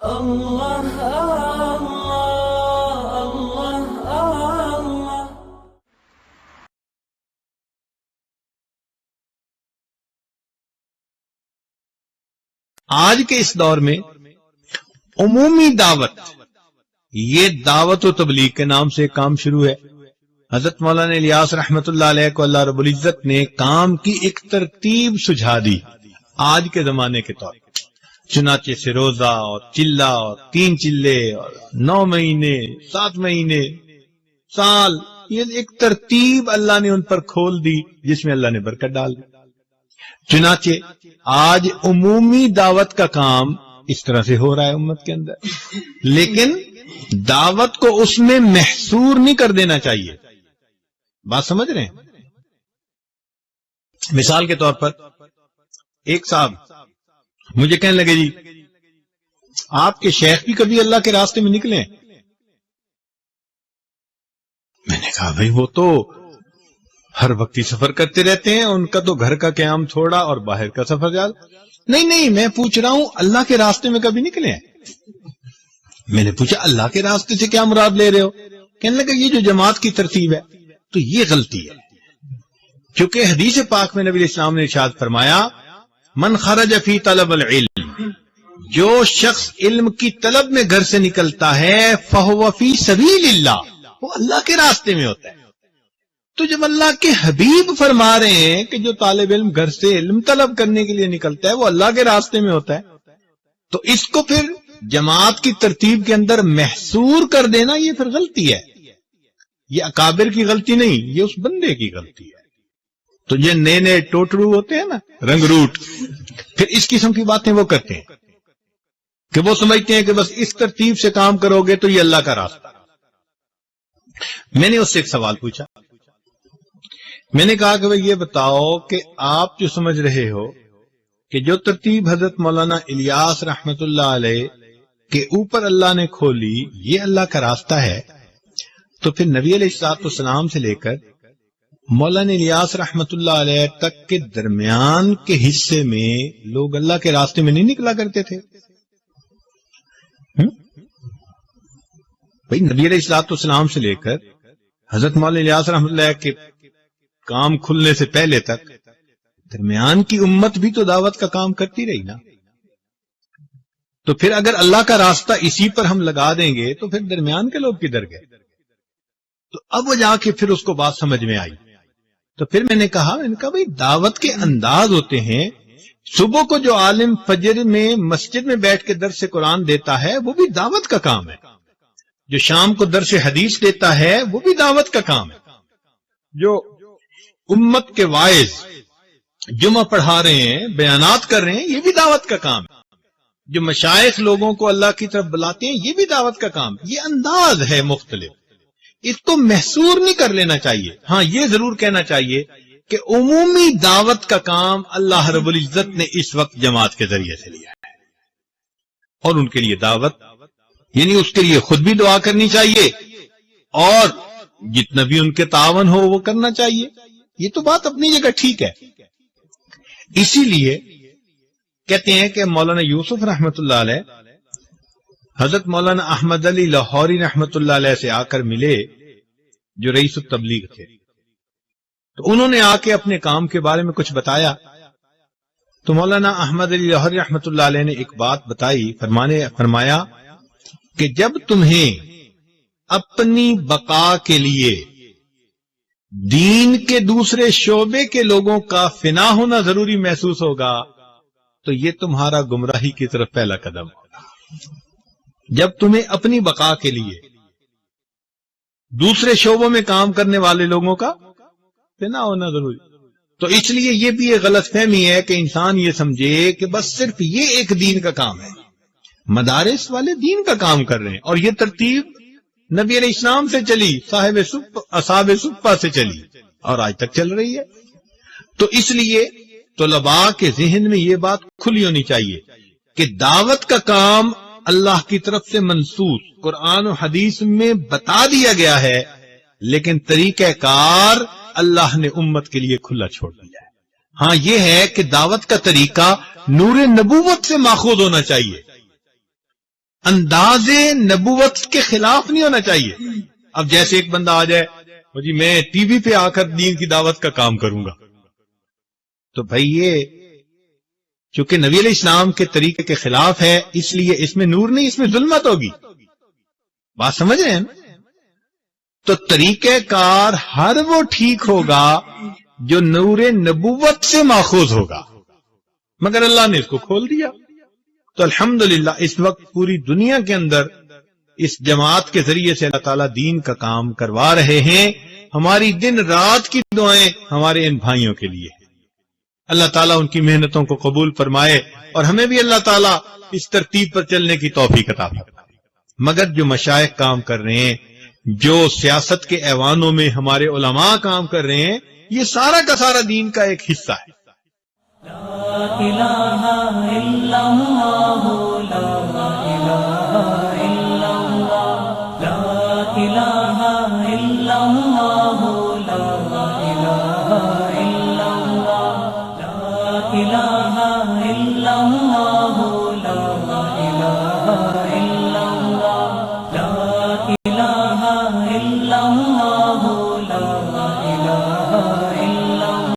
اللہ اللہ اللہ اللہ۔ آج کے اس دور میں عمومی دعوت، یہ دعوت و تبلیغ کے نام سے کام شروع ہے۔ حضرت مولانا الیاس رحمت اللہ علیہ کو اللہ رب العزت نے کام کی ایک ترتیب سجھا دی آج کے زمانے کے طور پر، چنانچہ سے روزہ اور چلہ اور 3 چلے اور 9 مہینے 7 مہینے سال، یہ ایک ترتیب اللہ نے ان پر کھول دی جس میں اللہ نے برکت ڈال دی۔ چنانچہ آج عمومی دعوت کا کام اس طرح سے ہو رہا ہے امت کے اندر، لیکن دعوت کو اس میں محصور نہیں کر دینا چاہیے۔ بات سمجھ رہے ہیں؟ مثال کے طور پر ایک صاحب مجھے کہنے لگے، جی آپ کے شیخ بھی کبھی اللہ کے راستے میں نکلے ہیں؟ میں نے کہا بھائی وہ تو ہر وقت ہی سفر کرتے رہتے ہیں، ان کا تو گھر کا قیام تھوڑا اور باہر کا سفر زیادہ۔ نہیں میں پوچھ رہا ہوں اللہ کے راستے میں کبھی نکلے ہیں؟ میں نے پوچھا اللہ کے راستے سے کیا مراد لے رہے ہو؟ کہنے لگا یہ جو جماعت کی ترتیب ہے تو یہ غلطی ہے، کیونکہ حدیث پاک میں نبی اسلام نے ارشاد فرمایا من خرج فی طلب العلم، جو شخص علم کی طلب میں گھر سے نکلتا ہے فہو فی سبیل اللہ، وہ اللہ کے راستے میں ہوتا ہے۔ تو جب اللہ کے حبیب فرما رہے ہیں کہ جو طالب علم گھر سے علم طلب کرنے کے لیے نکلتا ہے وہ اللہ کے راستے میں ہوتا ہے، تو اس کو پھر جماعت کی ترتیب کے اندر محصور کر دینا یہ پھر غلطی ہے۔ یہ اکابر کی غلطی نہیں، یہ اس بندے کی غلطی ہے۔ تو یہ نئے ٹوٹرو ہوتے ہیں نا، رنگ روٹ، پھر اس قسم کی باتیں وہ کرتے ہیں کہ وہ سمجھتے ہیں کہ بس اس ترتیب سے کام کرو گے تو یہ اللہ کا راستہ۔ میں نے اس سے ایک سوال پوچھا، میں نے کہا کہ بھئی یہ بتاؤ کہ آپ جو سمجھ رہے ہو کہ جو ترتیب حضرت مولانا الیاس رحمت اللہ علیہ کے اوپر اللہ نے کھولی یہ اللہ کا راستہ ہے، تو پھر نبی علیہ الصلوۃ والسلام سے لے کر مولانا الیاس رحمت اللہ علیہ تک کے درمیان کے حصے میں لوگ اللہ کے راستے میں نہیں نکلا کرتے تھے؟ بھئی نبی علیہ الصلوۃ والسلام سے لے کر حضرت مولانا الیاس رحمت اللہ کے کام کھلنے سے پہلے تک درمیان کی امت بھی تو دعوت کا کام کرتی رہی نا۔ تو پھر اگر اللہ کا راستہ اسی پر ہم لگا دیں گے تو پھر درمیان کے لوگ کدھر گئے؟ تو اب وہ جا کے پھر اس کو بات سمجھ میں آئی۔ تو پھر میں نے کہا بھئی دعوت کے انداز ہوتے ہیں۔ صبح کو جو عالم فجر میں مسجد میں بیٹھ کے درس قرآن دیتا ہے وہ بھی دعوت کا کام ہے، جو شام کو درس حدیث دیتا ہے وہ بھی دعوت کا کام ہے، جو امت کے واعظ جمعہ پڑھا رہے ہیں بیانات کر رہے ہیں یہ بھی دعوت کا کام ہے، جو مشائخ لوگوں کو اللہ کی طرف بلاتے ہیں یہ بھی دعوت کا کام ہے۔ یہ انداز ہے مختلف، اس کو محصور نہیں کر لینا چاہیے۔ ہاں یہ ضرور کہنا چاہیے کہ عمومی دعوت کا کام اللہ رب العزت نے اس وقت جماعت کے ذریعے سے لیا ہے، اور ان کے لیے دعوت یعنی اس کے لیے خود بھی دعا کرنی چاہیے اور جتنا بھی ان کے تعاون ہو وہ کرنا چاہیے۔ یہ تو بات اپنی جگہ ٹھیک ہے۔ اسی لیے کہتے ہیں کہ مولانا یوسف رحمت اللہ علیہ حضرت مولانا احمد علی لاہوری رحمت اللہ علیہ سے آ کر ملے جو رئیس التبلیغ تھے، تو انہوں نے آ کے اپنے کام کے بارے میں کچھ بتایا۔ تو مولانا احمد علی لاہوری رحمت اللہ علیہ نے ایک بات بتائی، فرمایا کہ جب تمہیں اپنی بقا کے لیے دین کے دوسرے شعبے کے لوگوں کا فنا ہونا ضروری محسوس ہوگا تو یہ تمہارا گمراہی کی طرف پہلا قدم ہوگا۔ جب تمہیں اپنی بقا کے لیے دوسرے شعبوں میں کام کرنے والے لوگوں کا فنا ہونا ضروری، تو اس لیے یہ بھی ایک غلط فہمی ہے کہ انسان یہ سمجھے کہ بس صرف یہ ایک دین کا کام ہے، مدارس والے دین کا کام کر رہے ہیں، اور یہ ترتیب نبی علیہ السلام سے چلی، اصحاب صفہ سے چلی اور آج تک چل رہی ہے۔ تو اس لیے طلباء کے ذہن میں یہ بات کھلی ہونی چاہیے کہ دعوت کا کام اللہ کی طرف سے منصوص قرآن و حدیث میں بتا دیا گیا ہے، لیکن طریقہ کار اللہ نے امت کے لیے کھلا چھوڑ دیا ہے۔ ہاں یہ ہے کہ دعوت کا طریقہ نور نبوت سے ماخوذ ہونا چاہیے، انداز نبوت کے خلاف نہیں ہونا چاہیے. اب جیسے ایک بندہ آ جائے وہ جی میں ٹی وی پہ آ کر دین کی دعوت کا کام کروں گا، تو بھائی یہ چونکہ نبی علیہ السلام کے طریقے کے خلاف ہے، اس لیے اس میں نور نہیں، اس میں ظلمت ہوگی. بات سمجھ رہے ہیں نا؟ تو طریقہ کار ہر وہ ٹھیک ہوگا جو نور نبوت سے ماخوذ ہوگا، مگر اللہ نے اس کو کھول دیا. تو الحمدللہ اس وقت پوری دنیا کے اندر اس جماعت کے ذریعے سے اللہ تعالیٰ دین کا کام کروا رہے ہیں. ہماری دن رات کی دعائیں ہمارے ان بھائیوں کے لیے. اللہ تعالیٰ ان کی محنتوں کو قبول فرمائے اور ہمیں بھی اللہ تعالیٰ اس ترتیب پر چلنے کی توفیق عطا فرمائے. مگر جو مشائخ کام کر رہے ہیں، جو سیاست کے ایوانوں میں ہمارے علماء کام کر رہے ہیں، یہ سارا کا سارا دین کا ایک حصہ ہے. لا الہ الا اللہ لا الہ الا اللہ لا الہ الا اللہ لا الہ الا اللہ لا الہ الا اللہ